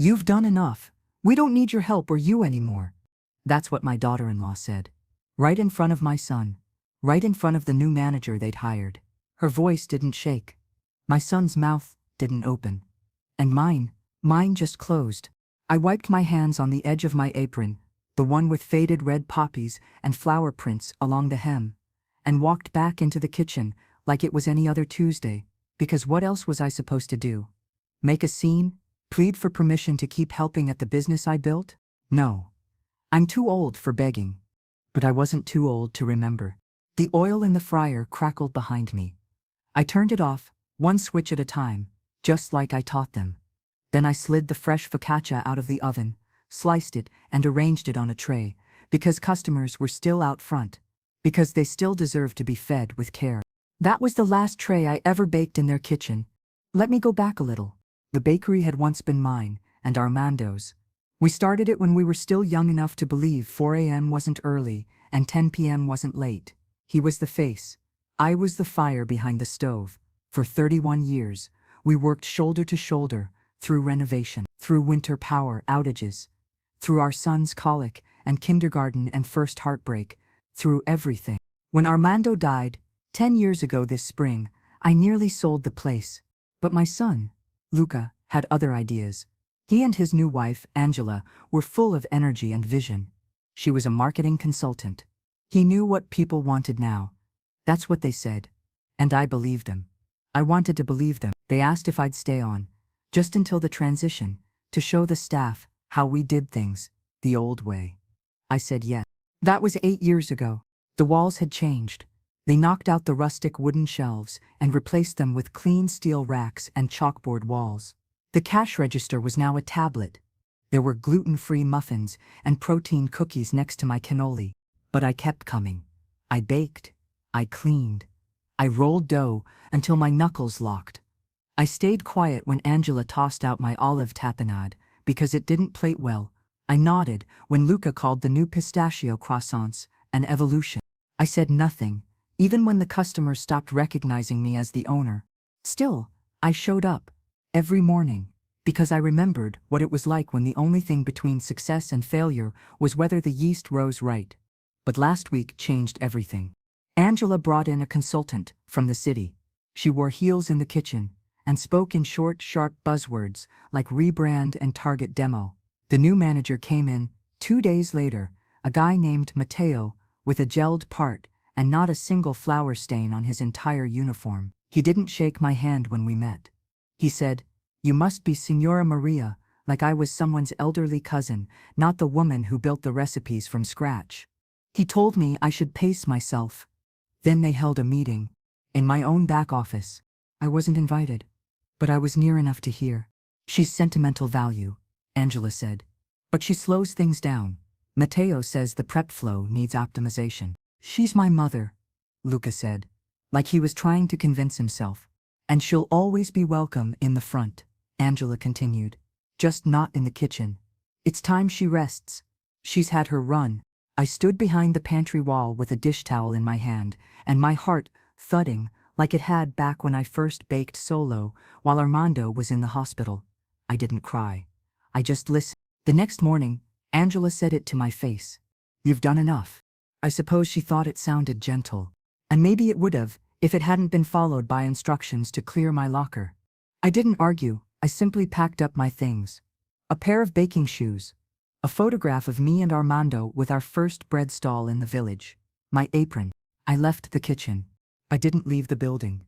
"You've done enough. We don't need your help or you anymore." That's what my daughter-in-law said. Right in front of my son. Right in front of the new manager they'd hired. Her voice didn't shake. My son's mouth didn't open. And mine just closed. I wiped my hands on the edge of my apron, the one with faded red poppies and flower prints along the hem, and walked back into the kitchen like it was any other Tuesday, because what else was I supposed to do? Make a scene? Plead for permission to keep helping at the business I built? No. I'm too old for begging. But I wasn't too old to remember. The oil in the fryer crackled behind me. I turned it off, one switch at a time, just like I taught them. Then I slid the fresh focaccia out of the oven, sliced it, and arranged it on a tray, because customers were still out front, because they still deserved to be fed with care. That was the last tray I ever baked in their kitchen. Let me go back a little. The bakery had once been mine, and Armando's. We started it when we were still young enough to believe 4 a.m. wasn't early, and 10 p.m. wasn't late. He was the face. I was the fire behind the stove. For 31 years, we worked shoulder to shoulder, through renovation, through winter power outages, through our son's colic and kindergarten and first heartbreak, through everything. When Armando died, 10 years ago this spring, I nearly sold the place. But my son, Luca, had other ideas. He and his new wife, Angela, were full of energy and vision. She was a marketing consultant. He knew what people wanted now. That's what they said. And I believed them. I wanted to believe them. They asked if I'd stay on, just until the transition, to show the staff how we did things, the old way. I said yes. That was 8 years ago. The walls had changed. They knocked out the rustic wooden shelves and replaced them with clean steel racks and chalkboard walls. The cash register was now a tablet. There were gluten-free muffins and protein cookies next to my cannoli. But I kept coming. I baked. I cleaned. I rolled dough until my knuckles locked. I stayed quiet when Angela tossed out my olive tapenade because it didn't plate well. I nodded when Luca called the new pistachio croissants an evolution. I said nothing, even when the customers stopped recognizing me as the owner. Still, I showed up. Every morning, because I remembered what it was like when the only thing between success and failure was whether the yeast rose right. But last week changed everything. Angela brought in a consultant from the city. She wore heels in the kitchen and spoke in short, sharp buzzwords like rebrand and target demo. The new manager came in 2 days later, a guy named Matteo, with a gelled part and not a single flour stain on his entire uniform. He didn't shake my hand when we met. He said, "You must be Signora Maria," like I was someone's elderly cousin, not the woman who built the recipes from scratch. He told me I should pace myself. Then they held a meeting. In my own back office. I wasn't invited. But I was near enough to hear. "She's sentimental value," Angela said. "But she slows things down. Matteo says the prep flow needs optimization." "She's my mother," Luca said, like he was trying to convince himself. "And she'll always be welcome in the front," Angela continued. "Just not in the kitchen. It's time she rests. She's had her run." I stood behind the pantry wall with a dish towel in my hand, and my heart thudding like it had back when I first baked solo while Armando was in the hospital. I didn't cry. I just listened. The next morning, Angela said it to my face. "You've done enough." I suppose she thought it sounded gentle. And maybe it would have, if it hadn't been followed by instructions to clear my locker. I didn't argue. I simply packed up my things. A pair of baking shoes. A photograph of me and Armando with our first bread stall in the village. My apron. I left the kitchen. I didn't leave the building.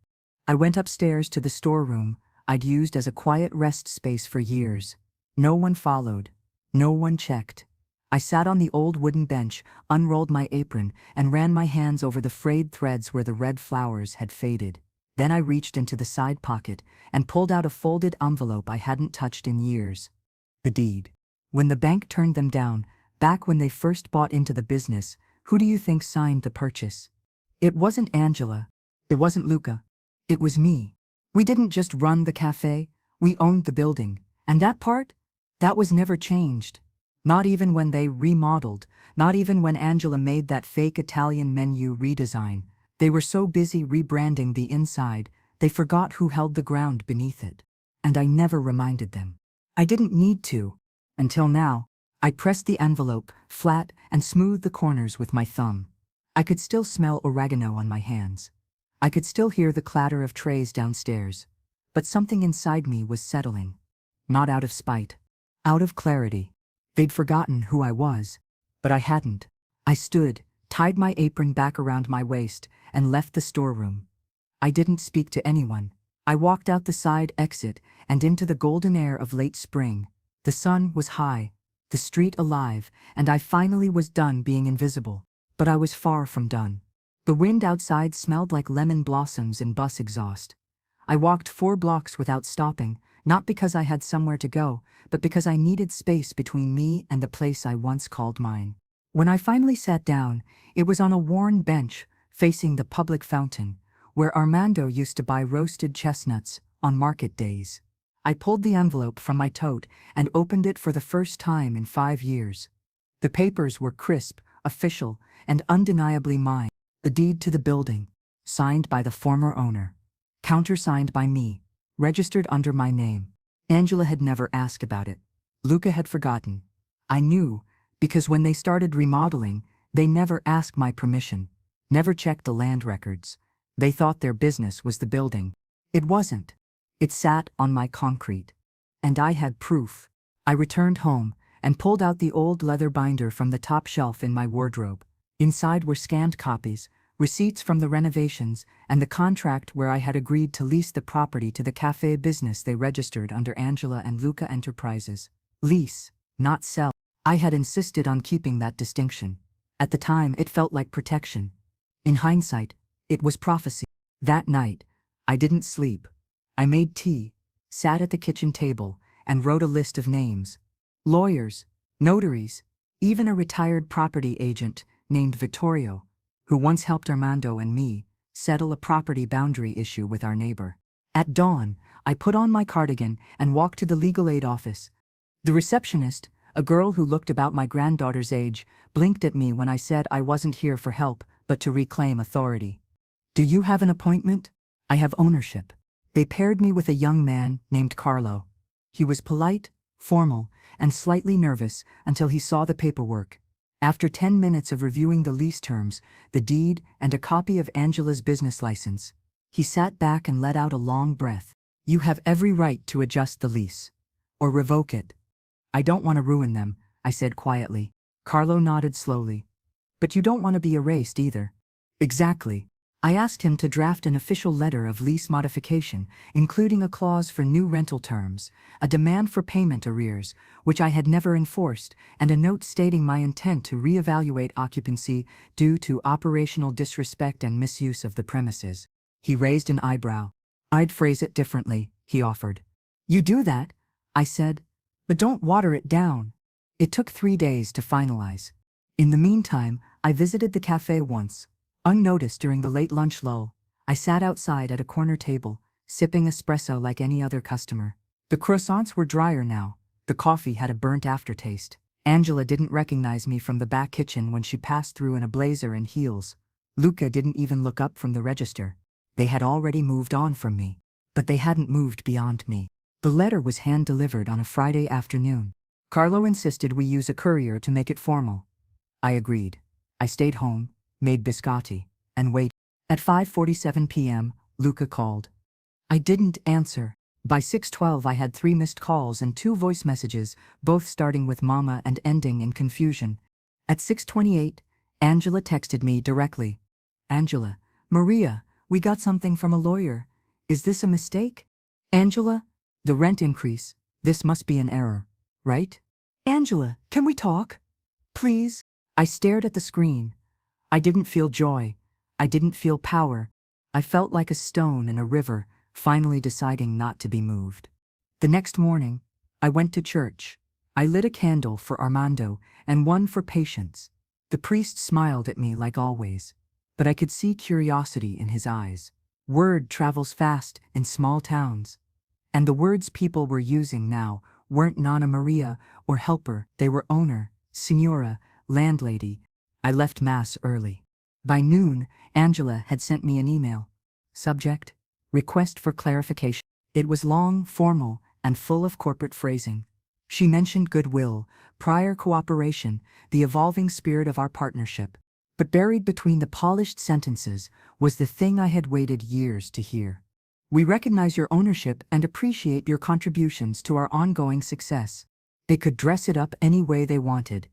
I went upstairs to the storeroom I'd used as a quiet rest space for years. No one followed. No one checked. I sat on the old wooden bench, unrolled my apron, and ran my hands over the frayed threads where the red flowers had faded. Then I reached into the side pocket and pulled out a folded envelope I hadn't touched in years. The deed. When the bank turned them down, back when they first bought into the business, who do you think signed the purchase? It wasn't Angela. It wasn't Luca. It was me. We didn't just run the cafe, we owned the building. And that part? That was never changed. Not even when they remodeled, not even when Angela made that fake Italian menu redesign. They were so busy rebranding the inside, they forgot who held the ground beneath it. And I never reminded them. I didn't need to. Until now. I pressed the envelope, flat, and smoothed the corners with my thumb. I could still smell oregano on my hands. I could still hear the clatter of trays downstairs. But something inside me was settling. Not out of spite. Out of clarity. They'd forgotten who I was. But I hadn't. I stood, tied my apron back around my waist, and left the storeroom. I didn't speak to anyone. I walked out the side exit and into the golden air of late spring. The sun was high, the street alive, and I finally was done being invisible. But I was far from done. The wind outside smelled like lemon blossoms in bus exhaust. I walked 4 blocks without stopping, not because I had somewhere to go, but because I needed space between me and the place I once called mine. When I finally sat down, it was on a worn bench facing the public fountain, where Armando used to buy roasted chestnuts on market days. I pulled the envelope from my tote and opened it for the first time in 5 years. The papers were crisp, official, and undeniably mine. The deed to the building, signed by the former owner, countersigned by me, registered under my name. Angela had never asked about it. Luca had forgotten. I knew, because when they started remodeling, they never asked my permission, never checked the land records. They thought their business was the building. It wasn't. It sat on my concrete. And I had proof. I returned home and pulled out the old leather binder from the top shelf in my wardrobe. Inside were scanned copies, receipts from the renovations, and the contract where I had agreed to lease the property to the cafe business they registered under Angela and Luca Enterprises. Lease, not sell. I had insisted on keeping that distinction. At the time, it felt like protection. In hindsight, it was prophecy. That night, I didn't sleep. I made tea, sat at the kitchen table, and wrote a list of names. Lawyers, notaries, even a retired property agent named Vittorio, who once helped Armando and me settle a property boundary issue with our neighbor. At dawn, I put on my cardigan and walked to the legal aid office. The receptionist, a girl who looked about my granddaughter's age, blinked at me when I said I wasn't here for help, but to reclaim authority. Do you have an appointment? I have ownership. They paired me with a young man named Carlo. He was polite, formal, and slightly nervous until he saw the paperwork. After 10 minutes of reviewing the lease terms, the deed, and a copy of Angela's business license, he sat back and let out a long breath. You have every right to adjust the lease. Or revoke it. I don't want to ruin them, I said quietly. Carlo nodded slowly. But you don't want to be erased either. Exactly. I asked him to draft an official letter of lease modification, including a clause for new rental terms, a demand for payment arrears, which I had never enforced, and a note stating my intent to reevaluate occupancy due to operational disrespect and misuse of the premises. He raised an eyebrow. I'd phrase it differently, he offered. You do that, I said, but don't water it down. It took 3 days to finalize. In the meantime, I visited the cafe once. Unnoticed during the late lunch lull, I sat outside at a corner table, sipping espresso like any other customer. The croissants were drier now. The coffee had a burnt aftertaste. Angela didn't recognize me from the back kitchen when she passed through in a blazer and heels. Luca didn't even look up from the register. They had already moved on from me. But they hadn't moved beyond me. The letter was hand-delivered on a Friday afternoon. Carlo insisted we use a courier to make it formal. I agreed. I stayed home, made biscotti, and waited. At 5:47 p.m., Luca called. I didn't answer. By 6:12 I had 3 missed calls and 2 voice messages, both starting with mama and ending in confusion. At 6:28, Angela texted me directly. Angela, Maria, we got something from a lawyer. Is this a mistake? Angela, the rent increase. This must be an error, right? Angela, can we talk? Please? I stared at the screen. I didn't feel joy. I didn't feel power. I felt like a stone in a river, finally deciding not to be moved. The next morning, I went to church. I lit a candle for Armando and one for Patience. The priest smiled at me like always, but I could see curiosity in his eyes. Word travels fast in small towns. And the words people were using now weren't Nonna Maria or helper, they were owner, signora, landlady. I left Mass early. By noon, Angela had sent me an email. Subject: request for clarification. It was long, formal, and full of corporate phrasing. She mentioned goodwill, prior cooperation, the evolving spirit of our partnership. But buried between the polished sentences was the thing I had waited years to hear. We recognize your ownership and appreciate your contributions to our ongoing success. They could dress it up any way they wanted.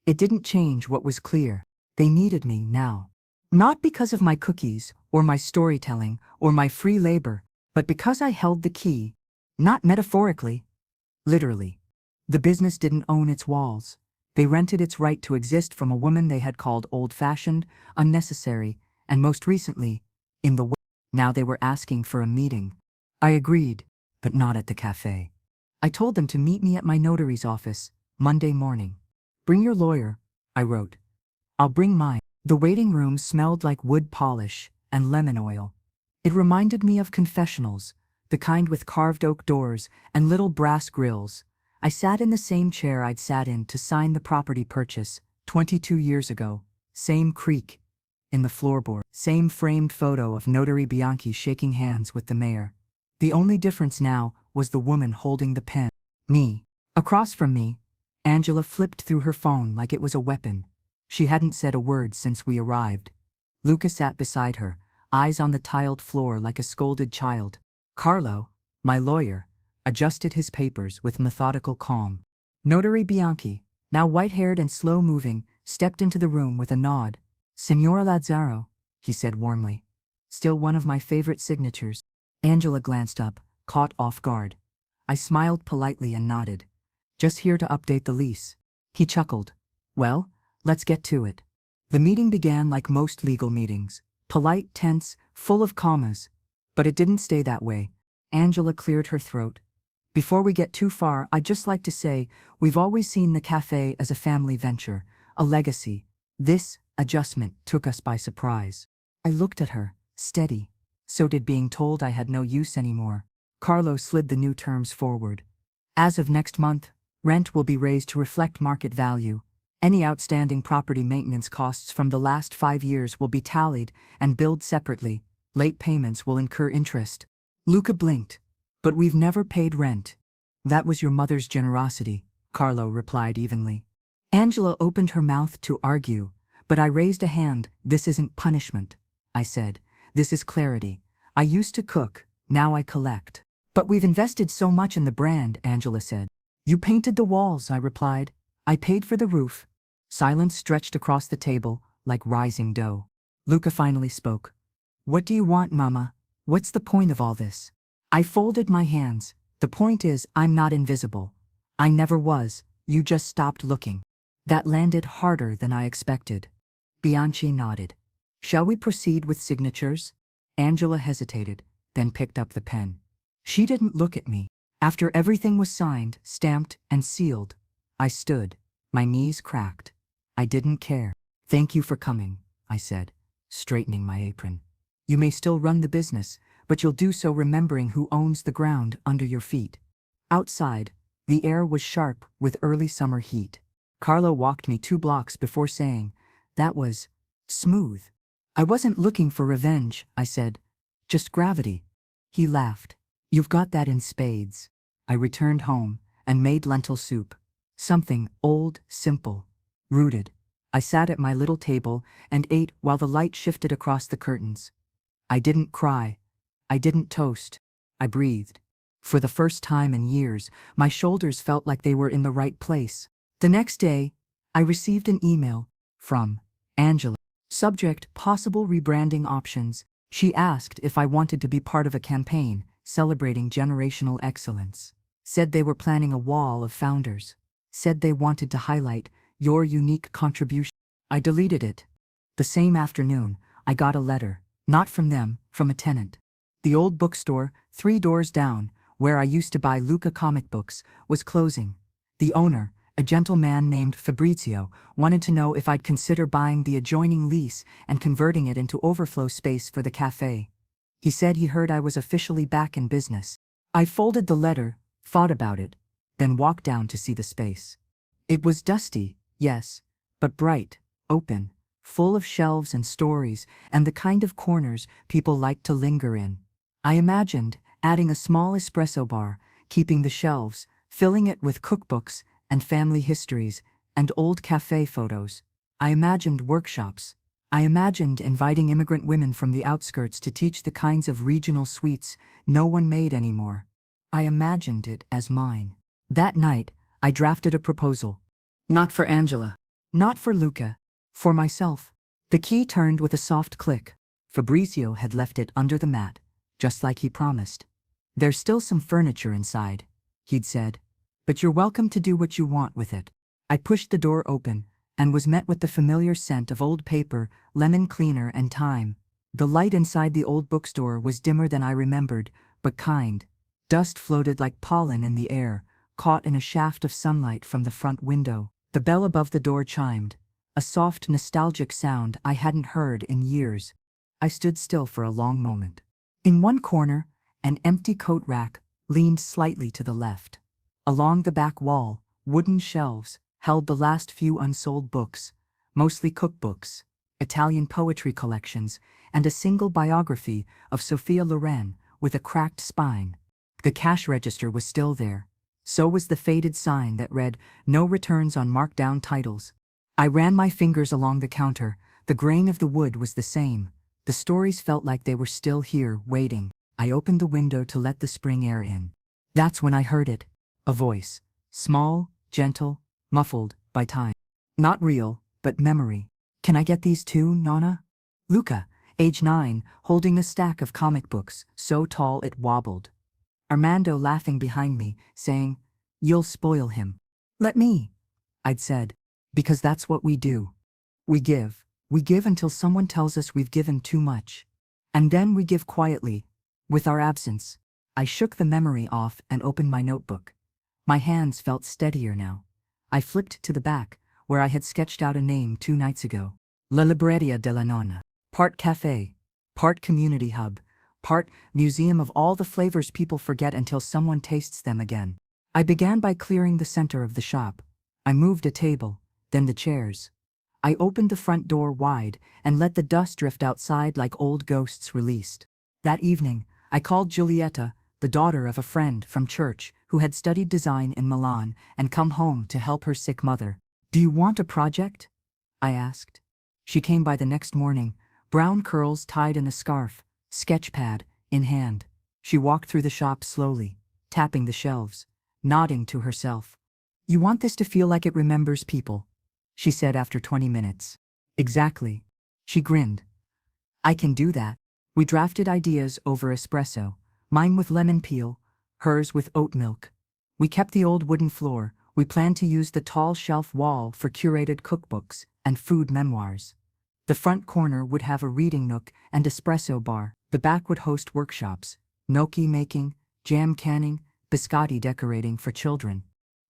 It didn't change what was clear. They needed me now. Not because of my cookies, or my storytelling, or my free labor, but because I held the key. Not metaphorically. Literally. The business didn't own its walls. They rented its right to exist from a woman they had called old-fashioned, unnecessary, and most recently, in the way. Now they were asking for a meeting. I agreed, but not at the cafe. I told them to meet me at my notary's office, Monday morning. Bring your lawyer, I wrote. I'll bring mine. The waiting room smelled like wood polish and lemon oil. It reminded me of confessionals, the kind with carved oak doors and little brass grills. I sat in the same chair I'd sat in to sign the property purchase 22 years ago. Same creak in the floorboard. Same framed photo of Notary Bianchi shaking hands with the mayor. The only difference now was the woman holding the pen. Me. Across from me, Angela flipped through her phone like it was a weapon. She hadn't said a word since we arrived. Luca sat beside her, eyes on the tiled floor like a scolded child. Carlo, my lawyer, adjusted his papers with methodical calm. Notary Bianchi, now white-haired and slow-moving, stepped into the room with a nod. Signora Lazzaro, he said warmly. Still one of my favorite signatures. Angela glanced up, caught off guard. I smiled politely and nodded. Just here to update the lease. He chuckled. Well, let's get to it. The meeting began like most legal meetings. Polite, tense, full of commas. But it didn't stay that way. Angela cleared her throat. Before we get too far, I'd just like to say, we've always seen the cafe as a family venture, a legacy. This adjustment took us by surprise. I looked at her, steady. So did being told I had no use anymore. Carlo slid the new terms forward. As of next month, rent will be raised to reflect market value. Any outstanding property maintenance costs from the last 5 years will be tallied and billed separately. Late payments will incur interest. Luca blinked. But we've never paid rent. That was your mother's generosity, Carlo replied evenly. Angela opened her mouth to argue, but I raised a hand. This isn't punishment, I said. This is clarity. I used to cook, now I collect. But we've invested so much in the brand, Angela said. You painted the walls, I replied. I paid for the roof. Silence stretched across the table, like rising dough. Luca finally spoke. What do you want, Mama? What's the point of all this? I folded my hands. The point is, I'm not invisible. I never was, you just stopped looking. That landed harder than I expected. Bianchi nodded. Shall we proceed with signatures? Angela hesitated, then picked up the pen. She didn't look at me. After everything was signed, stamped, and sealed, I stood. My knees cracked. I didn't care. Thank you for coming, I said, straightening my apron. You may still run the business, but you'll do so remembering who owns the ground under your feet. Outside, the air was sharp with early summer heat. Carlo walked me 2 blocks before saying, that was smooth. I wasn't looking for revenge, I said. Just gravity. He laughed. You've got that in spades. I returned home and made lentil soup. Something old, simple, rooted. I sat at my little table and ate while the light shifted across the curtains. I didn't cry. I didn't toast. I breathed. For the first time in years, my shoulders felt like they were in the right place. The next day, I received an email from Angela. Subject: possible rebranding options. She asked if I wanted to be part of a campaign celebrating generational excellence. Said they were planning a wall of founders. Said they wanted to highlight your unique contribution. I deleted it. The same afternoon, I got a letter, not from them, from a tenant. The old bookstore, 3 doors down, where I used to buy Luca comic books, was closing. The owner, a gentleman named Fabrizio, wanted to know if I'd consider buying the adjoining lease and converting it into overflow space for the cafe. He said he heard I was officially back in business. I folded the letter, thought about it, then walked down to see the space. It was dusty, yes, but bright, open, full of shelves and stories, and the kind of corners people like to linger in. I imagined adding a small espresso bar, keeping the shelves, filling it with cookbooks and family histories and old cafe photos. I imagined workshops. I imagined inviting immigrant women from the outskirts to teach the kinds of regional sweets no one made anymore. I imagined it as mine. That night, I drafted a proposal. Not for Angela. Not for Luca. For myself. The key turned with a soft click. Fabrizio had left it under the mat, just like he promised. There's still some furniture inside, he'd said, but you're welcome to do what you want with it. I pushed the door open and was met with the familiar scent of old paper, lemon cleaner, and thyme. The light inside the old bookstore was dimmer than I remembered, but kind. Dust floated like pollen in the air, caught in a shaft of sunlight from the front window. The bell above the door chimed, a soft, nostalgic sound I hadn't heard in years. I stood still for a long moment. In one corner, an empty coat rack leaned slightly to the left. Along the back wall, wooden shelves held the last few unsold books, mostly cookbooks, Italian poetry collections, and a single biography of Sophia Loren with a cracked spine. The cash register was still there. So was the faded sign that read, "No returns on marked-down titles." I ran my fingers along the counter. The grain of the wood was the same. The stories felt like they were still here, waiting. I opened the window to let the spring air in. That's when I heard it. A voice. Small, gentle, muffled by time. Not real, but memory. "Can I get these too, Nonna?" Luca, age 9, holding a stack of comic books, so tall it wobbled. Armando laughing behind me, saying, "You'll spoil him." "Let me," I'd said, because that's what we do. We give until someone tells us we've given too much. And then we give quietly, with our absence. I shook the memory off and opened my notebook. My hands felt steadier now. I flipped to the back, where I had sketched out a name 2 nights ago. La Libreria della Nonna. Part cafe, part community hub, part museum of all the flavors people forget until someone tastes them again. I began by clearing the center of the shop. I moved a table, then the chairs. I opened the front door wide and let the dust drift outside like old ghosts released. That evening, I called Giulietta, the daughter of a friend from church who had studied design in Milan and come home to help her sick mother. "Do you want a project?" I asked. She came by the next morning, brown curls tied in a scarf, sketchpad in hand. She walked through the shop slowly, tapping the shelves, nodding to herself. "You want this to feel like it remembers people," she said after 20 minutes. "Exactly." She grinned. "I can do that." We drafted ideas over espresso, mine with lemon peel, hers with oat milk. We kept the old wooden floor. We planned to use the tall shelf wall for curated cookbooks and food memoirs. The front corner would have a reading nook and espresso bar. The back would host workshops, gnocchi making, jam canning, biscotti decorating for children.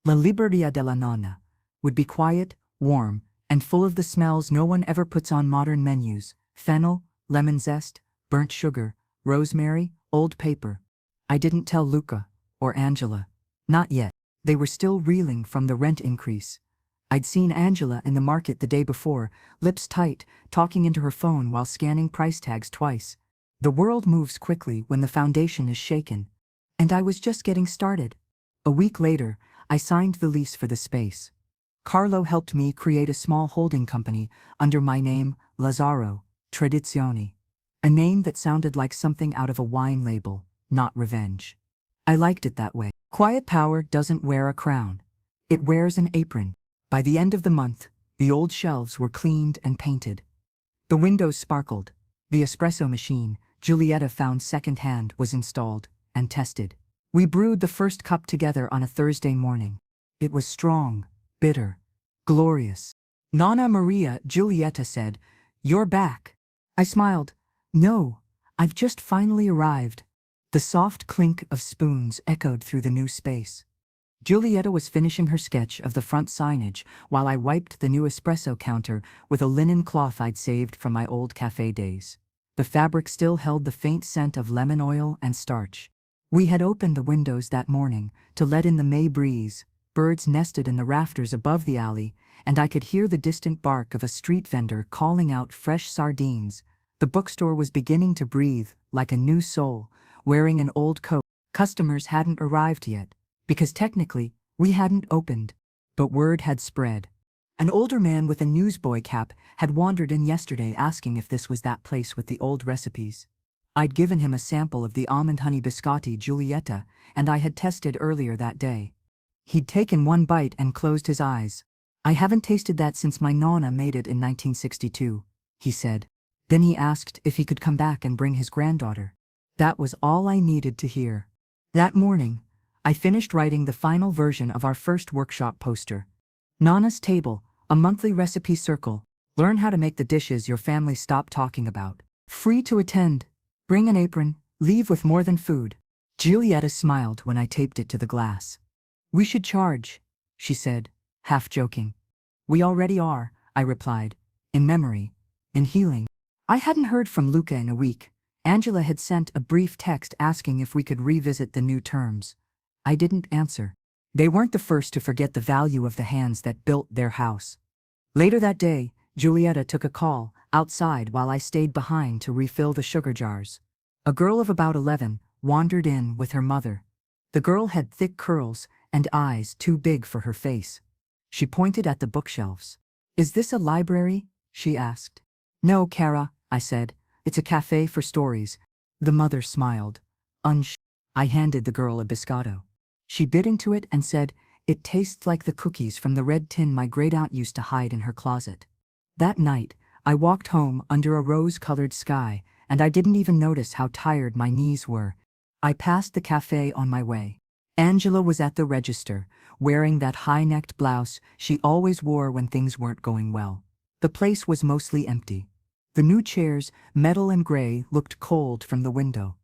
La Libreria della Nonna would be quiet, warm, and full of the smells no one ever puts on modern menus: fennel, lemon zest, burnt sugar, rosemary, old paper. I didn't tell Luca or Angela. Not yet. They were still reeling from the rent increase. I'd seen Angela in the market the day before, lips tight, talking into her phone while scanning price tags twice. The world moves quickly when the foundation is shaken. And I was just getting started. A week later, I signed the lease for the space. Carlo helped me create a small holding company under my name, Lazzaro Tradizioni. A name that sounded like something out of a wine label, not revenge. I liked it that way. Quiet power doesn't wear a crown. It wears an apron. By the end of the month, the old shelves were cleaned and painted. The windows sparkled. The espresso machine, Giulietta found secondhand, was installed and tested. We brewed the first cup together on a Thursday morning. It was strong, bitter, glorious. "Nonna Maria," Giulietta said, "you're back." I smiled. "No, I've just finally arrived." The soft clink of spoons echoed through the new space. Giulietta was finishing her sketch of the front signage while I wiped the new espresso counter with a linen cloth I'd saved from my old cafe days. The fabric still held the faint scent of lemon oil and starch. We had opened the windows that morning to let in the May breeze. Birds nested in the rafters above the alley, and I could hear the distant bark of a street vendor calling out fresh sardines. The bookstore was beginning to breathe like a new soul, wearing an old coat. Customers hadn't arrived yet, because technically, we hadn't opened. But word had spread. An older man with a newsboy cap had wandered in yesterday asking if this was that place with the old recipes. I'd given him a sample of the almond honey biscotti Giulietta, and I had tested earlier that day. He'd taken one bite and closed his eyes. I haven't tasted that since my nonna made it in 1962, he said. Then he asked if he could come back and bring his granddaughter. That was all I needed to hear. That morning, I finished writing the final version of our first workshop poster. Nana's Table, a monthly recipe circle. Learn how to make the dishes your family stopped talking about. Free to attend. Bring an apron, leave with more than food. Giulietta smiled when I taped it to the glass. We should charge, she said, half joking. We already are, I replied, in memory, in healing. I hadn't heard from Luca in a week. Angela had sent a brief text asking if we could revisit the new terms. I didn't answer. They weren't the first to forget the value of the hands that built their house. Later that day, Giulietta took a call outside while I stayed behind to refill the sugar jars. A girl of about 11 wandered in with her mother. The girl had thick curls and eyes too big for her face. She pointed at the bookshelves. Is this a library? She asked. No, Cara, I said. It's a cafe for stories. The mother smiled. I handed the girl a biscotto. She bit into it and said, it tastes like the cookies from the red tin my great-aunt used to hide in her closet. That night, I walked home under a rose-colored sky, and I didn't even notice how tired my knees were. I passed the cafe on my way. Angela was at the register, wearing that high-necked blouse she always wore when things weren't going well. The place was mostly empty. The new chairs, metal and gray, looked cold from the window.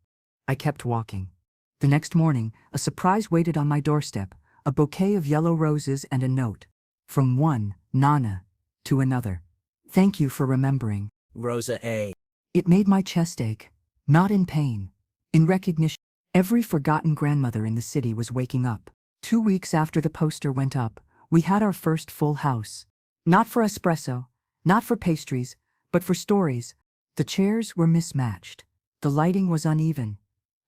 I kept walking. The next morning, a surprise waited on my doorstep, a bouquet of yellow roses and a note. From one, Nana, to another. Thank you for remembering. Rosa A. It made my chest ache. Not in pain. In recognition. Every forgotten grandmother in the city was waking up. 2 weeks after the poster went up, we had our first full house. Not for espresso, not for pastries, but for stories. The chairs were mismatched. The lighting was uneven.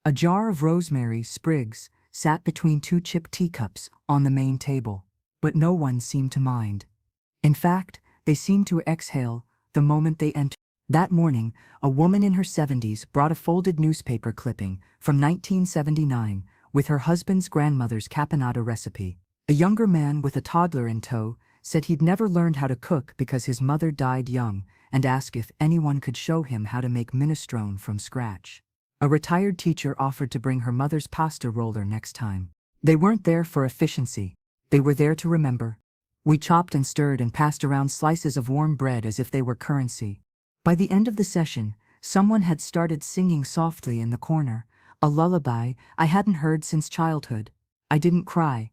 A jar of rosemary sprigs sat between 2 chipped teacups on the main table, but no one seemed to mind. In fact, they seemed to exhale the moment they entered. That morning, a woman in her 70s brought a folded newspaper clipping from 1979 with her husband's grandmother's caponata recipe. A younger man with a toddler in tow said he'd never learned how to cook because his mother died young, and asked if anyone could show him how to make minestrone from scratch. A retired teacher offered to bring her mother's pasta roller next time. They weren't there for efficiency. They were there to remember. We chopped and stirred and passed around slices of warm bread as if they were currency. By the end of the session, someone had started singing softly in the corner, a lullaby I hadn't heard since childhood. I didn't cry,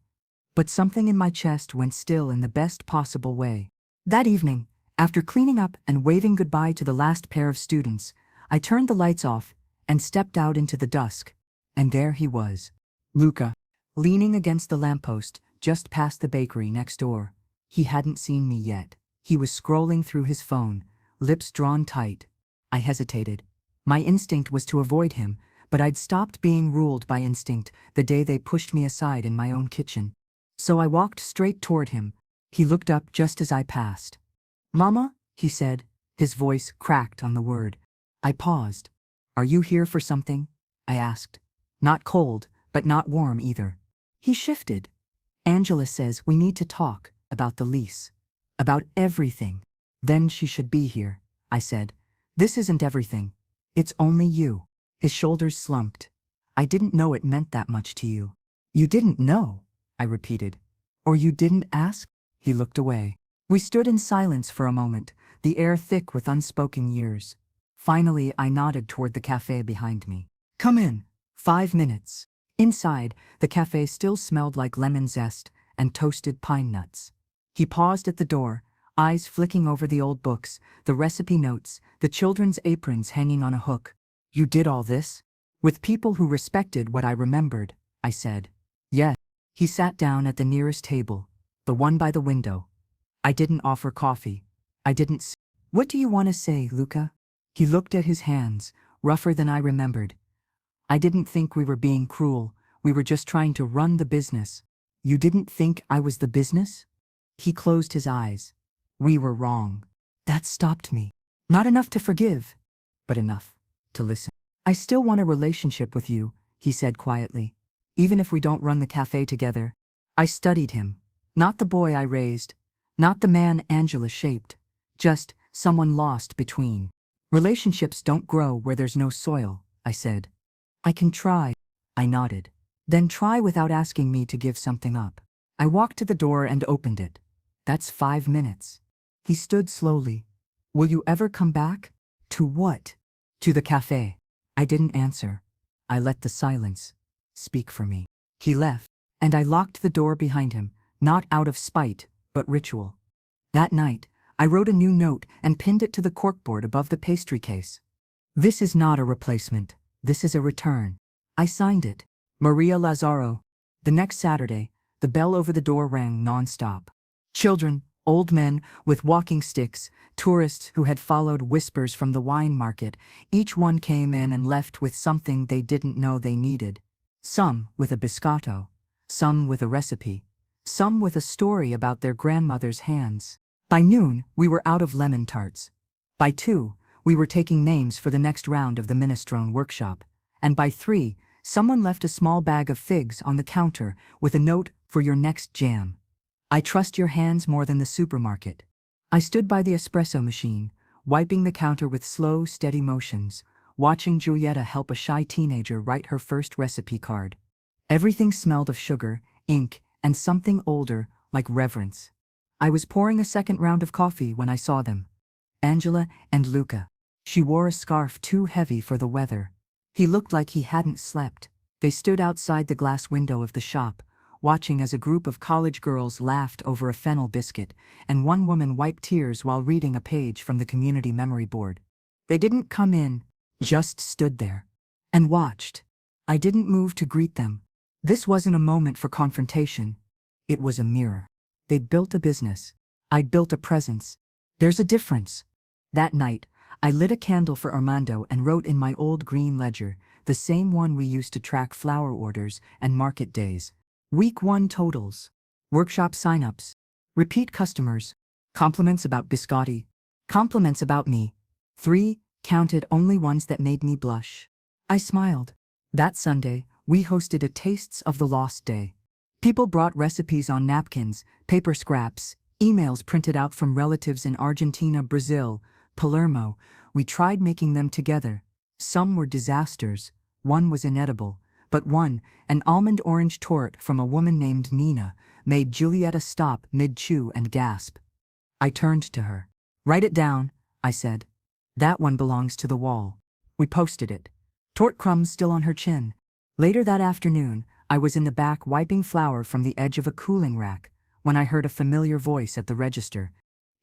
but something in my chest went still in the best possible way. That evening, after cleaning up and waving goodbye to the last pair of students, I turned the lights off and stepped out into the dusk. And there he was, Luca, leaning against the lamppost just past the bakery next door. He hadn't seen me yet. He was scrolling through his phone, lips drawn tight. I hesitated. My instinct was to avoid him, but I'd stopped being ruled by instinct the day they pushed me aside in my own kitchen. So I walked straight toward him. He looked up just as I passed. Mama, he said, his voice cracked on the word. I paused. Are you here for something? I asked. Not cold, but not warm either. He shifted. Angela says we need to talk about the lease. About everything. Then she should be here, I said. This isn't everything. It's only you. His shoulders slumped. I didn't know it meant that much to you. You didn't know, I repeated. Or you didn't ask? He looked away. We stood in silence for a moment, the air thick with unspoken years. Finally, I nodded toward the cafe behind me. Come in. 5 minutes. Inside, the cafe still smelled like lemon zest and toasted pine nuts. He paused at the door, eyes flicking over the old books, the recipe notes, the children's aprons hanging on a hook. You did all this? With people who respected what I remembered, I said. Yes. He sat down at the nearest table, the one by the window. I didn't offer coffee. I didn't. What do you want to say, Luca? He looked at his hands, rougher than I remembered. I didn't think we were being cruel. We were just trying to run the business. You didn't think I was the business? He closed his eyes. We were wrong. That stopped me. Not enough to forgive, but enough to listen. I still want a relationship with you, he said quietly. Even if we don't run the cafe together. I studied him. Not the boy I raised. Not the man Angela shaped. Just someone lost between. Relationships don't grow where there's no soil, I said. I can try. I nodded. Then try without asking me to give something up. I walked to the door and opened it. That's 5 minutes. He stood slowly. Will you ever come back? To what? To the cafe. I didn't answer. I let the silence speak for me. He left, and I locked the door behind him, not out of spite, but ritual. That night, I wrote a new note and pinned it to the corkboard above the pastry case. This is not a replacement. This is a return. I signed it. Maria Lazaro. The next Saturday, the bell over the door rang non-stop. Children, old men with walking sticks, tourists who had followed whispers from the wine market, each one came in and left with something they didn't know they needed. Some with a biscotto, some with a recipe, some with a story about their grandmother's hands. By noon, we were out of lemon tarts. By 2, we were taking names for the next round of the minestrone workshop. And by 3, someone left a small bag of figs on the counter with a note for your next jam. I trust your hands more than the supermarket. I stood by the espresso machine, wiping the counter with slow, steady motions, watching Giulietta help a shy teenager write her first recipe card. Everything smelled of sugar, ink, and something older, like reverence. I was pouring a second round of coffee when I saw them. Angela and Luca. She wore a scarf too heavy for the weather. He looked like he hadn't slept. They stood outside the glass window of the shop, watching as a group of college girls laughed over a fennel biscuit, and one woman wiped tears while reading a page from the community memory board. They didn't come in, just stood there. And watched. I didn't move to greet them. This wasn't a moment for confrontation. It was a mirror. They'd built a business. I'd built a presence. There's a difference. That night, I lit a candle for Armando and wrote in my old green ledger, the same one we used to track flower orders and market days. Week 1 totals. Workshop signups. Repeat customers. Compliments about biscotti. Compliments about me. 3, counted only ones that made me blush. I smiled. That Sunday, we hosted a Tastes of the Lost Day. People brought recipes on napkins, paper scraps, emails printed out from relatives in Argentina, Brazil, Palermo. We tried making them together. Some were disasters. One was inedible. But one, an almond orange torte from a woman named Nina, made Giulietta stop mid-chew and gasp. I turned to her. Write it down, I said. That one belongs to the wall. We posted it. Torte crumbs still on her chin. Later that afternoon, I was in the back wiping flour from the edge of a cooling rack, when I heard a familiar voice at the register.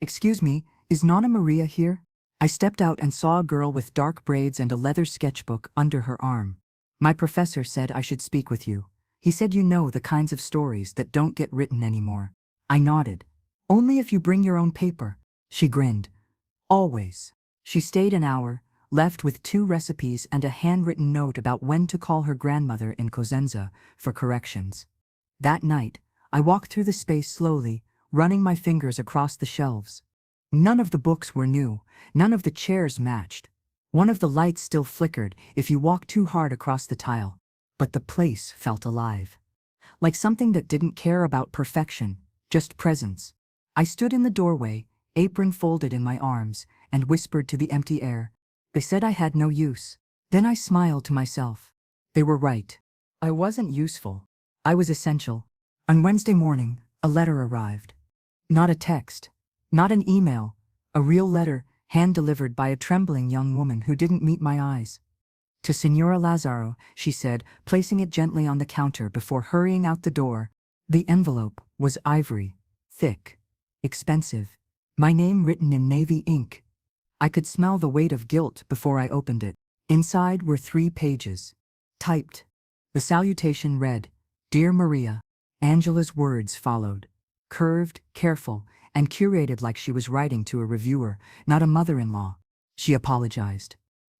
Excuse me, is Nonna Maria here? I stepped out and saw a girl with dark braids and a leather sketchbook under her arm. My professor said I should speak with you. He said you know the kinds of stories that don't get written anymore. I nodded. Only if you bring your own paper. She grinned. Always. She stayed an hour, left with 2 recipes and a handwritten note about when to call her grandmother in Cosenza for corrections. That night, I walked through the space slowly, running my fingers across the shelves. None of the books were new, none of the chairs matched. One of the lights still flickered if you walked too hard across the tile. But the place felt alive. Like something that didn't care about perfection, just presence. I stood in the doorway, apron folded in my arms, and whispered to the empty air. They said I had no use. Then I smiled to myself. They were right. I wasn't useful. I was essential. On Wednesday morning, a letter arrived. Not a text. Not an email. A real letter, hand-delivered by a trembling young woman who didn't meet my eyes. To Signora Lazaro, she said, placing it gently on the counter before hurrying out the door. The envelope was ivory, thick, expensive. My name written in navy ink. I could smell the weight of guilt before I opened it. Inside were 3 pages. Typed. The salutation read, Dear Maria. Angela's words followed. Curved, careful, and curated like she was writing to a reviewer, not a mother-in-law. She apologized.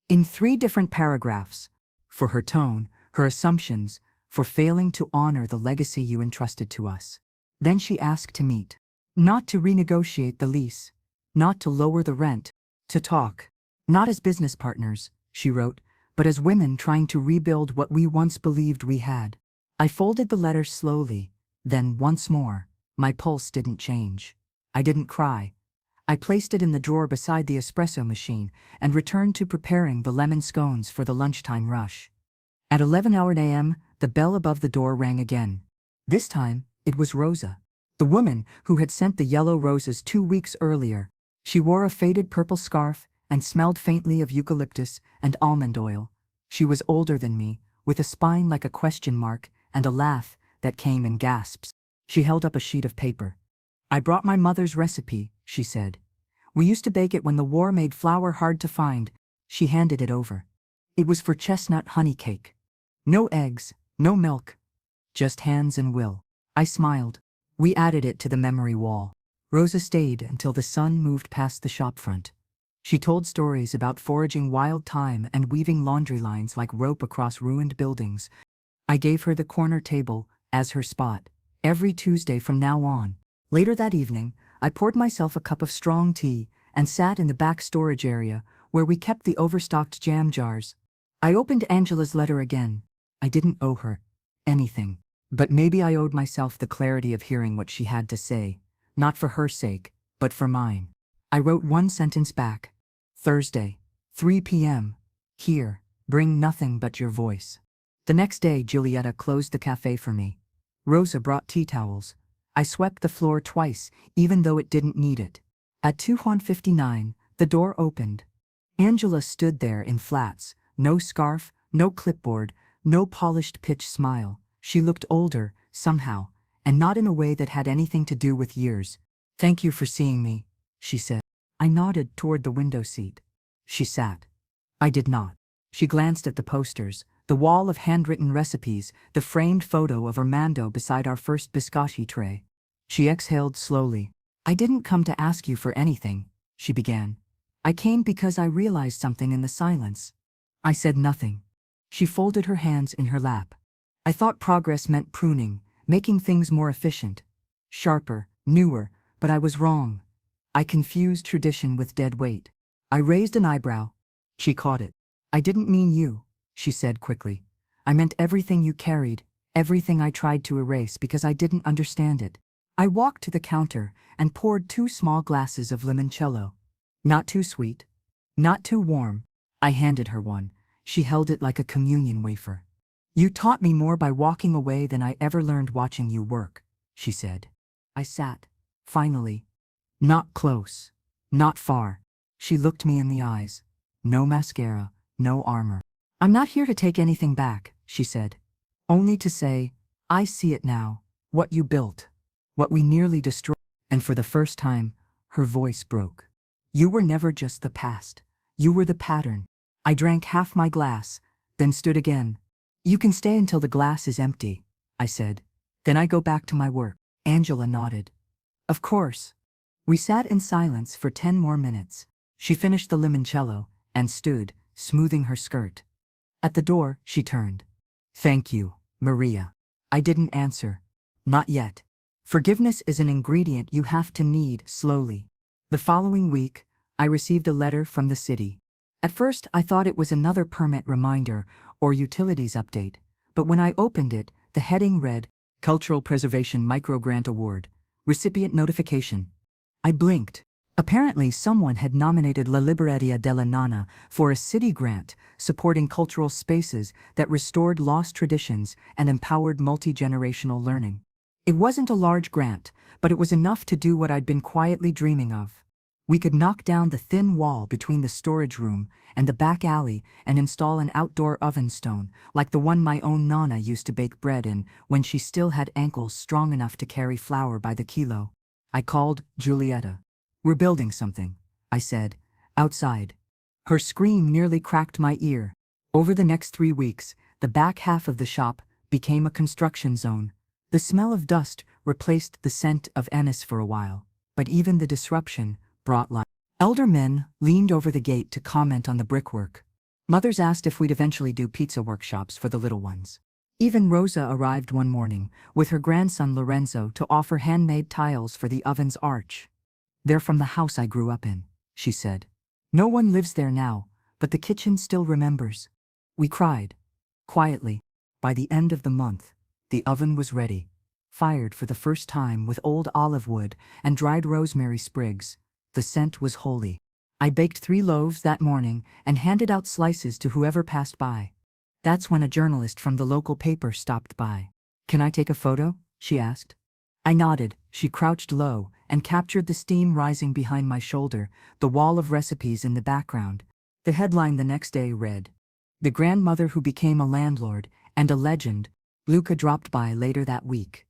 In 3 different paragraphs. For her tone, her assumptions, for failing to honor the legacy you entrusted to us. Then she asked to meet. Not to renegotiate the lease. Not to lower the rent. To talk. Not as business partners, she wrote, but as women trying to rebuild what we once believed we had. I folded the letter slowly, then once more. My pulse didn't change. I didn't cry. I placed it in the drawer beside the espresso machine and returned to preparing the lemon scones for the lunchtime rush. At 11 a.m., the bell above the door rang again. This time, it was Rosa, the woman who had sent the yellow roses 2 weeks earlier. She wore a faded purple scarf and smelled faintly of eucalyptus and almond oil. She was older than me, with a spine like a question mark and a laugh that came in gasps. She held up a sheet of paper. I brought my mother's recipe, she said. We used to bake it when the war made flour hard to find. She handed it over. It was for chestnut honey cake. No eggs, no milk. Just hands and will. I smiled. We added it to the memory wall. Rosa stayed until the sun moved past the shopfront. She told stories about foraging wild thyme and weaving laundry lines like rope across ruined buildings. I gave her the corner table as her spot, every Tuesday from now on. Later that evening, I poured myself a cup of strong tea and sat in the back storage area where we kept the overstocked jam jars. I opened Angela's letter again. I didn't owe her anything, but maybe I owed myself the clarity of hearing what she had to say, not for her sake, but for mine. I wrote one sentence back. Thursday, 3 p.m. Here, bring nothing but your voice. The next day, Giulietta closed the cafe for me. Rosa brought tea towels. I swept the floor twice, even though it didn't need it. At 2:59, the door opened. Angela stood there in flats, no scarf, no clipboard, no polished pitch smile. She looked older, somehow, and not in a way that had anything to do with years. Thank you for seeing me, she said. I nodded toward the window seat. She sat. I did not. She glanced at the posters, the wall of handwritten recipes, the framed photo of Armando beside our first biscotti tray. She exhaled slowly. I didn't come to ask you for anything, she began. I came because I realized something in the silence. I said nothing. She folded her hands in her lap. I thought progress meant pruning, making things more efficient, sharper, newer, but I was wrong. I confused tradition with dead weight. I raised an eyebrow. She caught it. I didn't mean you, she said quickly. I meant everything you carried, everything I tried to erase because I didn't understand it. I walked to the counter and poured 2 small glasses of limoncello. Not too sweet, not too warm. I handed her one. She held it like a communion wafer. You taught me more by walking away than I ever learned watching you work, she said. I sat, finally. Not close, not far. She looked me in the eyes. No mascara, no armor. I'm not here to take anything back, she said. Only to say, I see it now, what you built, what we nearly destroyed. And for the first time, her voice broke. You were never just the past. You were the pattern. I drank half my glass, then stood again. You can stay until the glass is empty, I said. Then I go back to my work. Angela nodded. Of course. We sat in silence for 10 more minutes. She finished the limoncello and stood, smoothing her skirt. At the door, she turned. Thank you, Maria. I didn't answer. Not yet. Forgiveness is an ingredient you have to knead slowly. The following week, I received a letter from the city. At first, I thought it was another permit reminder or utilities update, but when I opened it, the heading read, Cultural Preservation Microgrant Award, Recipient Notification. I blinked. Apparently, someone had nominated La Libreria della Nonna for a city grant supporting cultural spaces that restored lost traditions and empowered multi-generational learning. It wasn't a large grant, but it was enough to do what I'd been quietly dreaming of. We could knock down the thin wall between the storage room and the back alley and install an outdoor oven stone, like the one my own Nonna used to bake bread in when she still had ankles strong enough to carry flour by the kilo. I called Giulietta. We're building something, I said, outside. Her scream nearly cracked my ear. Over the next 3 weeks, the back half of the shop became a construction zone. The smell of dust replaced the scent of anise for a while, but even the disruption brought life. Elder men leaned over the gate to comment on the brickwork. Mothers asked if we'd eventually do pizza workshops for the little ones. Even Rosa arrived one morning, with her grandson Lorenzo to offer handmade tiles for the oven's arch. "They're from the house I grew up in," she said. "No one lives there now, but the kitchen still remembers." We cried. Quietly. By the end of the month, the oven was ready, fired for the first time with old olive wood and dried rosemary sprigs. The scent was holy. I baked 3 loaves that morning and handed out slices to whoever passed by. That's when a journalist from the local paper stopped by. "Can I take a photo?" she asked. I nodded. She crouched low and captured the steam rising behind my shoulder, the wall of recipes in the background. The headline the next day read, "The grandmother who became a landlord and a legend." Luca dropped by later that week.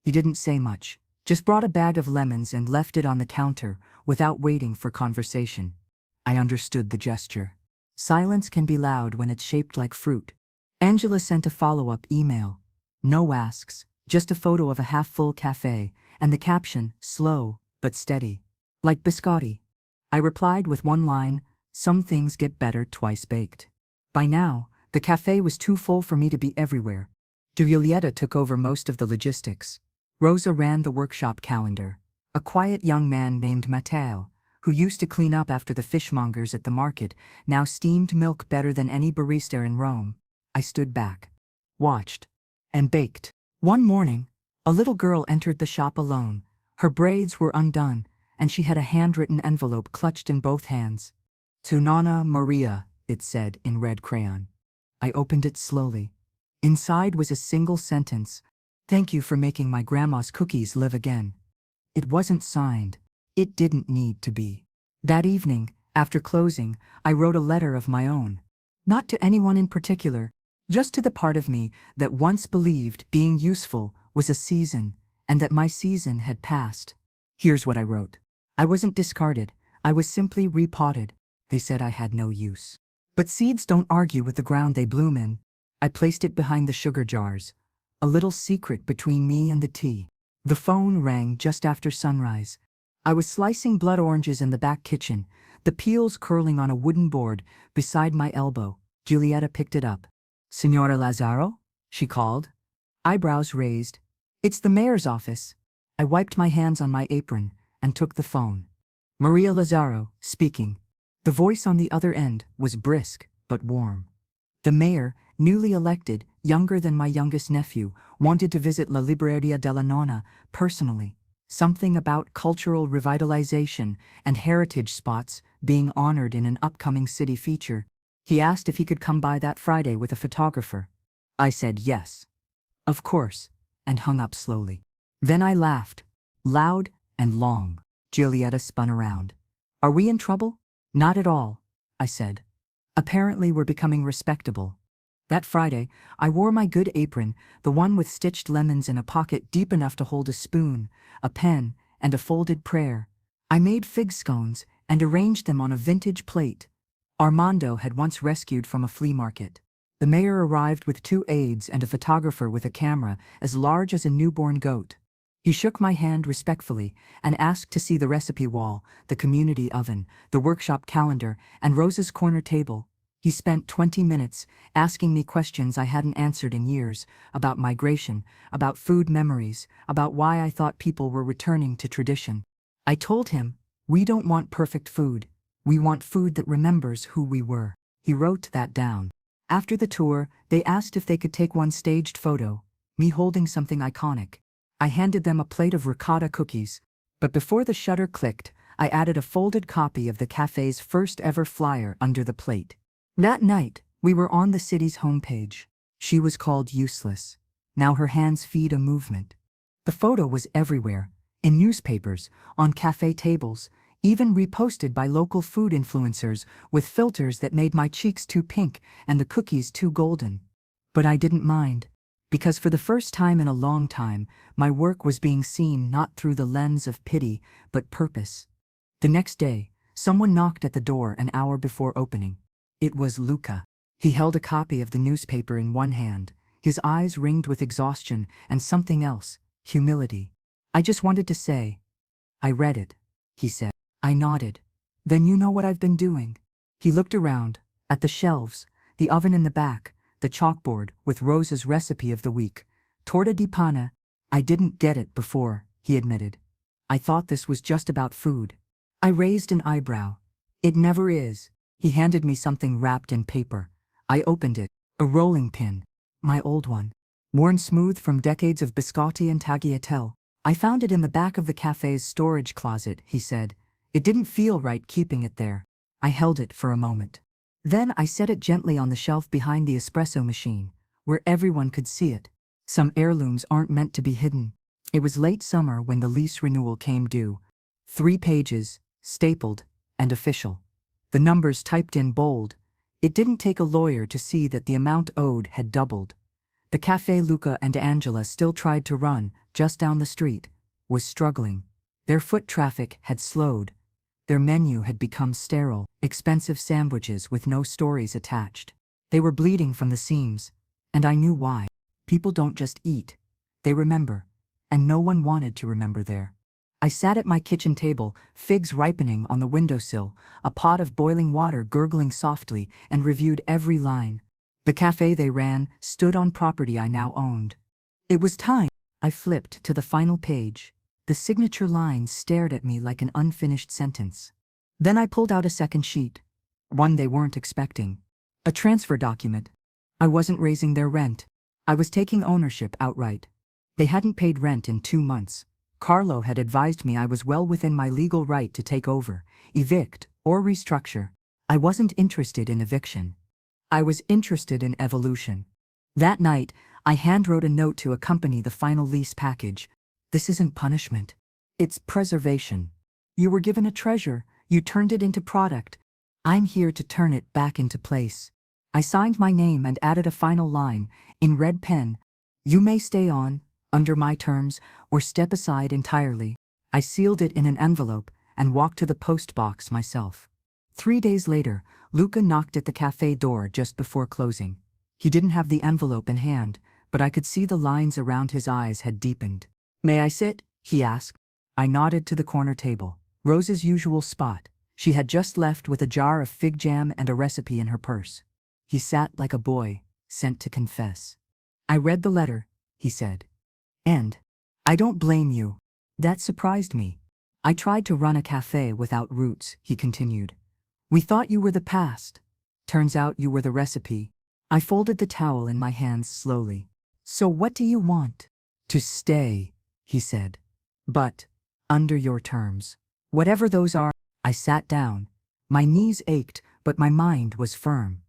He didn't say much, just brought a bag of lemons and left it on the counter without waiting for conversation. I understood the gesture. Silence can be loud when it's shaped like fruit. Angela sent a follow-up email. No asks, just a photo of a half-full cafe, and the caption, "Slow, but steady. Like biscotti." I replied with one line, "Some things get better twice baked." By now, the cafe was too full for me to be everywhere. Giulietta took over most of the logistics. Rosa ran the workshop calendar. A quiet young man named Matteo, who used to clean up after the fishmongers at the market, now steamed milk better than any barista in Rome. I stood back, watched, and baked. One morning, a little girl entered the shop alone. Her braids were undone, and she had a handwritten envelope clutched in both hands. "To Nonna Maria," it said in red crayon. I opened it slowly. Inside was a single sentence, "Thank you for making my grandma's cookies live again." It wasn't signed. It didn't need to be. That evening, after closing, I wrote a letter of my own. Not to anyone in particular, just to the part of me that once believed being useful was a season, and that my season had passed. Here's what I wrote. I wasn't discarded. I was simply repotted. They said I had no use. But seeds don't argue with the ground they bloom in. I placed it behind the sugar jars, a little secret between me and the tea. The phone rang just after sunrise. I was slicing blood oranges in the back kitchen, the peels curling on a wooden board beside my elbow. Giulietta picked it up. "Signora Lazzaro?" she called. Eyebrows raised. "It's the mayor's office." I wiped my hands on my apron and took the phone. Maria Lazzaro, speaking. The voice on the other end was brisk but warm. The mayor, newly elected, younger than my youngest nephew, wanted to visit La Libreria della Nonna personally. Something about cultural revitalization and heritage spots being honored in an upcoming city feature. He asked if he could come by that Friday with a photographer. I said yes. Of course, and hung up slowly. Then I laughed, loud and long. Giulietta spun around. "Are we in trouble?" "Not at all," I said. "Apparently we're becoming respectable." That Friday, I wore my good apron, the one with stitched lemons in a pocket deep enough to hold a spoon, a pen, and a folded prayer. I made fig scones and arranged them on a vintage plate Armando had once rescued from a flea market. The mayor arrived with 2 aides and a photographer with a camera as large as a newborn goat. He shook my hand respectfully and asked to see the recipe wall, the community oven, the workshop calendar, and Rosa's corner table. He spent 20 minutes asking me questions I hadn't answered in years, about migration, about food memories, about why I thought people were returning to tradition. I told him, "We don't want perfect food. We want food that remembers who we were." He wrote that down. After the tour, they asked if they could take one staged photo, me holding something iconic. I handed them a plate of ricotta cookies, but before the shutter clicked, I added a folded copy of the cafe's first ever flyer under the plate. That night, we were on the city's homepage. She was called Useless. Now her hands feed a movement. The photo was everywhere, in newspapers, on cafe tables, even reposted by local food influencers with filters that made my cheeks too pink and the cookies too golden. But I didn't mind, because for the first time in a long time, my work was being seen not through the lens of pity, but purpose. The next day, someone knocked at the door an hour before opening. It was Luca. He held a copy of the newspaper in one hand, his eyes ringed with exhaustion and something else, humility. "I just wanted to say, I read it," he said. I nodded. "Then you know what I've been doing." He looked around, at the shelves, the oven in the back, the chalkboard with Rosa's recipe of the week. Torta di panna. I didn't get it before, he admitted. I thought this was just about food. I raised an eyebrow. It never is. He handed me something wrapped in paper. I opened it. A rolling pin. My old one. Worn smooth from decades of biscotti and tagliatelle. I found it in the back of the cafe's storage closet, he said. It didn't feel right keeping it there. I held it for a moment. Then I set it gently on the shelf behind the espresso machine, where everyone could see it. Some heirlooms aren't meant to be hidden. It was late summer when the lease renewal came due. 3 pages, stapled, and official. The numbers typed in bold. It didn't take a lawyer to see that the amount owed had doubled. The cafe Luca and Angela still tried to run, just down the street, was struggling. Their foot traffic had slowed. Their menu had become sterile, expensive sandwiches with no stories attached. They were bleeding from the seams, and I knew why. People don't just eat. They remember, and no one wanted to remember there. I sat at my kitchen table, figs ripening on the windowsill, a pot of boiling water gurgling softly, and reviewed every line. The cafe they ran stood on property I now owned. It was time. I flipped to the final page. The signature lines stared at me like an unfinished sentence. Then I pulled out a second sheet. One they weren't expecting. A transfer document. I wasn't raising their rent. I was taking ownership outright. They hadn't paid rent in 2 months. Carlo had advised me I was well within my legal right to take over, evict, or restructure. I wasn't interested in eviction. I was interested in evolution. That night, I handwrote a note to accompany the final lease package. This isn't punishment. It's preservation. You were given a treasure. You turned it into product. I'm here to turn it back into place. I signed my name and added a final line, in red pen. You may stay on, under my terms, or step aside entirely. I sealed it in an envelope and walked to the post box myself. 3 days later, Luca knocked at the cafe door just before closing. He didn't have the envelope in hand, but I could see the lines around his eyes had deepened. May I sit? He asked. I nodded to the corner table, Rosa's usual spot. She had just left with a jar of fig jam and a recipe in her purse. He sat like a boy, sent to confess. I read the letter, he said. And I don't blame you. That surprised me. I tried to run a cafe without roots, he continued. We thought you were the past. Turns out you were the recipe. I folded the towel in my hands slowly. So what do you want? To stay, he said. But, under your terms. Whatever those are. I sat down. My knees ached, but my mind was firm.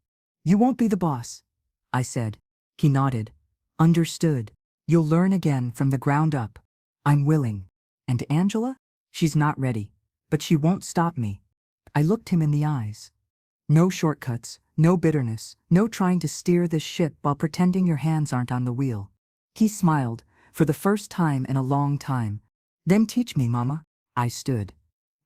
You won't be the boss, I said. He nodded. Understood. You'll learn again from the ground up. I'm willing. And Angela? She's not ready, but she won't stop me. I looked him in the eyes. No shortcuts, no bitterness, no trying to steer this ship while pretending your hands aren't on the wheel. He smiled, for the first time in a long time. Then teach me, Mama. I stood.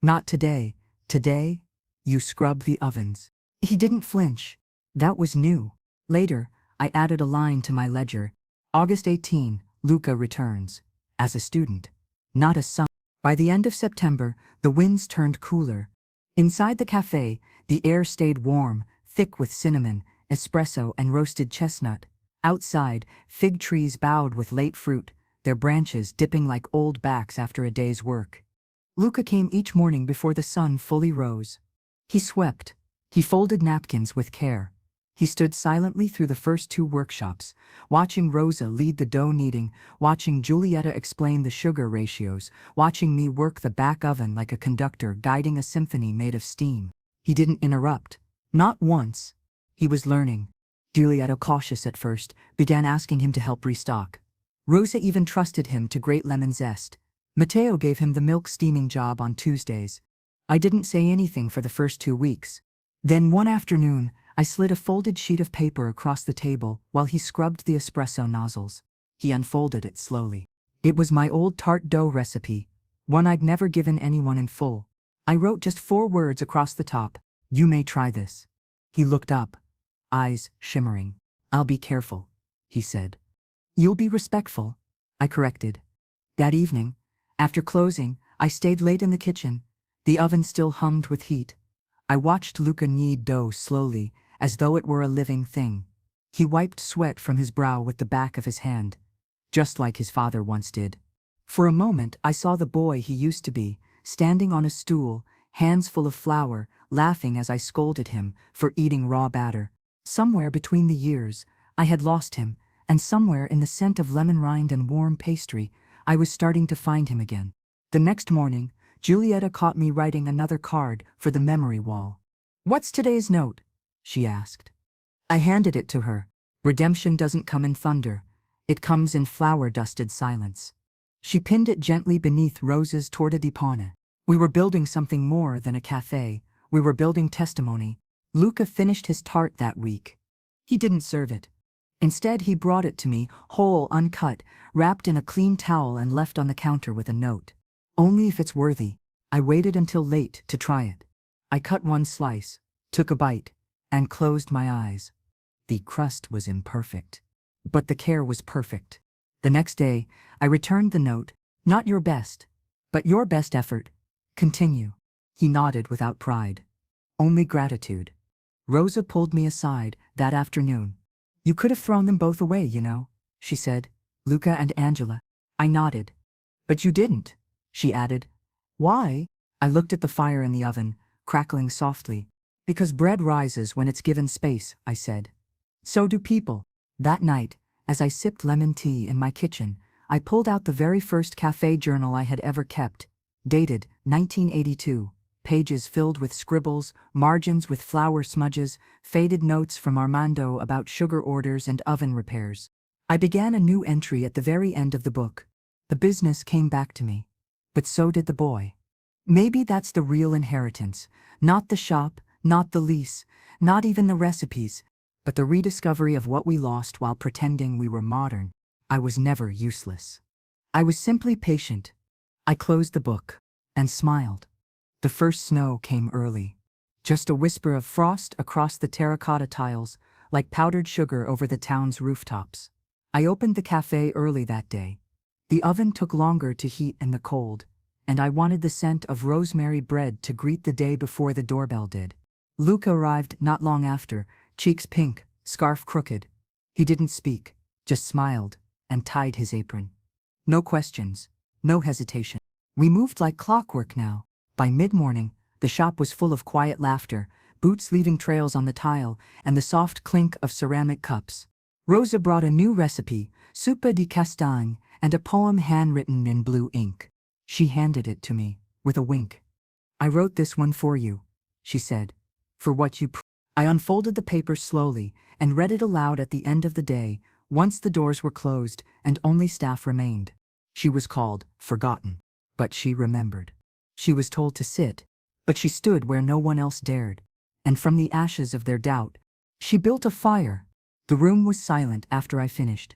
Not today. Today, you scrub the ovens. He didn't flinch. That was new. Later, I added a line to my ledger. August 18, Luca returns. As a student. Not a son. By the end of September, the winds turned cooler. Inside the cafe, the air stayed warm, thick with cinnamon, espresso, and roasted chestnut. Outside, fig trees bowed with late fruit, their branches dipping like old backs after a day's work. Luca came each morning before the sun fully rose. He swept. He folded napkins with care. He stood silently through the first 2 workshops, watching Rosa lead the dough kneading, watching Giulietta explain the sugar ratios, watching me work the back oven like a conductor guiding a symphony made of steam. He didn't interrupt. Not once. He was learning. Giulietta, cautious at first, began asking him to help restock. Rosa even trusted him to grate lemon zest. Matteo gave him the milk steaming job on Tuesdays. I didn't say anything for the first 2 weeks. Then one afternoon, I slid a folded sheet of paper across the table while he scrubbed the espresso nozzles. He unfolded it slowly. It was my old tart dough recipe, one I'd never given anyone in full. I wrote just 4 words across the top. You may try this. He looked up, eyes shimmering. I'll be careful, he said. You'll be respectful, I corrected. That evening, after closing, I stayed late in the kitchen. The oven still hummed with heat. I watched Luca knead dough slowly, as though it were a living thing. He wiped sweat from his brow with the back of his hand, just like his father once did. For a moment I saw the boy he used to be, standing on a stool, hands full of flour, laughing as I scolded him for eating raw batter. Somewhere between the years, I had lost him, and somewhere in the scent of lemon rind and warm pastry, I was starting to find him again. The next morning, Julieta caught me writing another card for the memory wall. "What's today's note?" she asked. I handed it to her. Redemption doesn't come in thunder. It comes in flower-dusted silence. She pinned it gently beneath Rose's torta di pane. We were building something more than a cafe. We were building testimony. Luca finished his tart that week. He didn't serve it. Instead, he brought it to me, whole, uncut, wrapped in a clean towel and left on the counter with a note. "Only if it's worthy." I waited until late to try it. I cut one slice, took a bite, and closed my eyes. The crust was imperfect, but the care was perfect. The next day, I returned the note. "Not your best, but your best effort. Continue." He nodded without pride. "Only gratitude." Rosa pulled me aside that afternoon. "You could have thrown them both away, you know," she said. "Luca and Angela." I nodded. "But you didn't," she added. "Why?" I looked at the fire in the oven, crackling softly. "Because bread rises when it's given space," I said. "So do people." That night, as I sipped lemon tea in my kitchen, I pulled out the very first cafe journal I had ever kept, dated 1982, pages filled with scribbles, margins with flour smudges, faded notes from Armando about sugar orders and oven repairs. I began a new entry at the very end of the book. The business came back to me, but so did the boy. Maybe that's the real inheritance, not the shop, not the lease, not even the recipes, but the rediscovery of what we lost while pretending we were modern. I was never useless. I was simply patient. I closed the book and smiled. The first snow came early. Just a whisper of frost across the terracotta tiles, like powdered sugar over the town's rooftops. I opened the cafe early that day. The oven took longer to heat in the cold, and I wanted the scent of rosemary bread to greet the day before the doorbell did. Luca arrived not long after, cheeks pink, scarf crooked. He didn't speak, just smiled and tied his apron. No questions, no hesitation. We moved like clockwork now. By mid-morning, the shop was full of quiet laughter, boots leaving trails on the tile, and the soft clink of ceramic cups. Rosa brought a new recipe, soupe di castagne, and a poem handwritten in blue ink. She handed it to me, with a wink. "I wrote this one for you," she said. "For what you I unfolded the paper slowly and read it aloud at the end of the day, once the doors were closed and only staff remained. She was called Forgotten, but she remembered. She was told to sit, but she stood where no one else dared. And from the ashes of their doubt, she built a fire. The room was silent after I finished.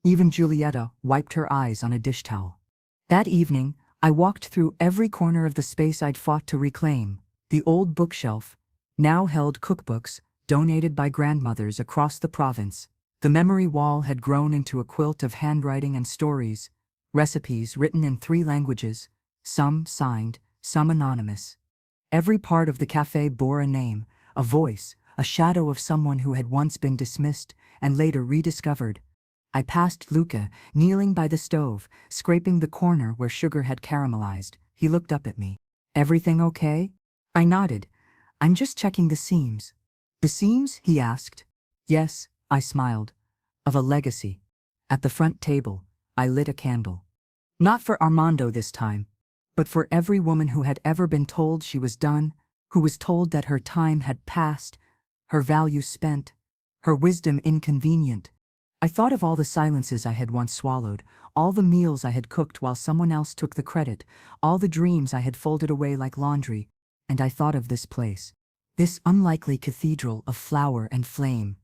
Even Julieta wiped her eyes on a dish towel. That evening, I walked through every corner of the space I'd fought to reclaim. The old bookshelf now held cookbooks donated by grandmothers across the province. The memory wall had grown into a quilt of handwriting and stories, recipes written in 3 languages, some signed, some anonymous. Every part of the cafe bore a name, a voice, a shadow of someone who had once been dismissed and later rediscovered. I passed Luca, kneeling by the stove, scraping the corner where sugar had caramelized. He looked up at me. "Everything okay?" I nodded. "I'm just checking the seams." "The seams?" he asked. "Yes," I smiled. "Of a legacy." At the front table, I lit a candle. Not for Armando this time, but for every woman who had ever been told she was done, who was told that her time had passed, her value spent, her wisdom inconvenient. I thought of all the silences I had once swallowed, all the meals I had cooked while someone else took the credit, all the dreams I had folded away like laundry, and I thought of this place, this unlikely cathedral of flower and flame.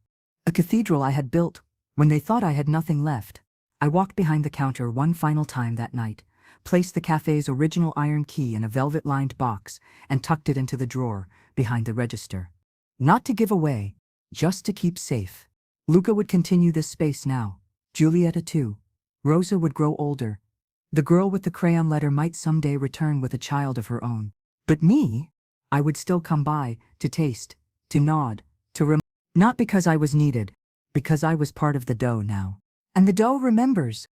A cathedral I had built when they thought I had nothing left. I walked behind the counter one final time that night, placed the cafe's original iron key in a velvet-lined box, and tucked it into the drawer behind the register. Not to give away, just to keep safe. Luca would continue this space now. Julieta too. Rosa would grow older. The girl with the crayon letter might someday return with a child of her own. But me? I would still come by, to taste, to nod, to not because I was needed, because I was part of the dough now. And the dough remembers.